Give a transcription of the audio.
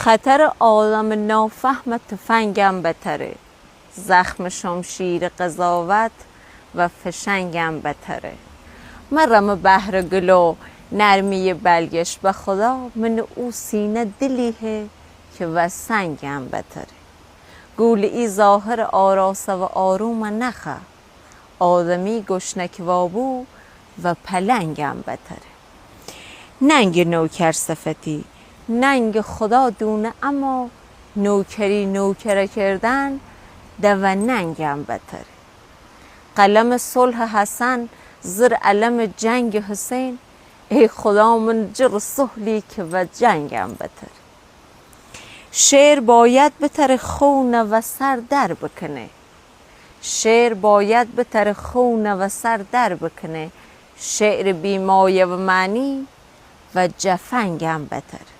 خطر آدم نافهم تفنگم بتره، زخم شمشیر قضاوت و فشنگم بتره. مرم بحر گلو نرمی بلگش به خدا، من او سینه دلیه که و سنگم بتره. گول ای ظاهر آراسته و آروم نخه، آدمی گشنک وابو و پلنگم بتره. ننگ نوکر صفتی ننگ خدا دونه، اما نوکری نوکره کردن دو ننگم بتره. قلم صلح حسن زر علم جنگ حسین، ای خدا من جر سهلی که و جنگم بتره. شعر باید بتر خونه و سر در بکنه، شعر باید بتر خونه و سر در بکنه. شعر بیمایه و معنی و جفنگم بتره.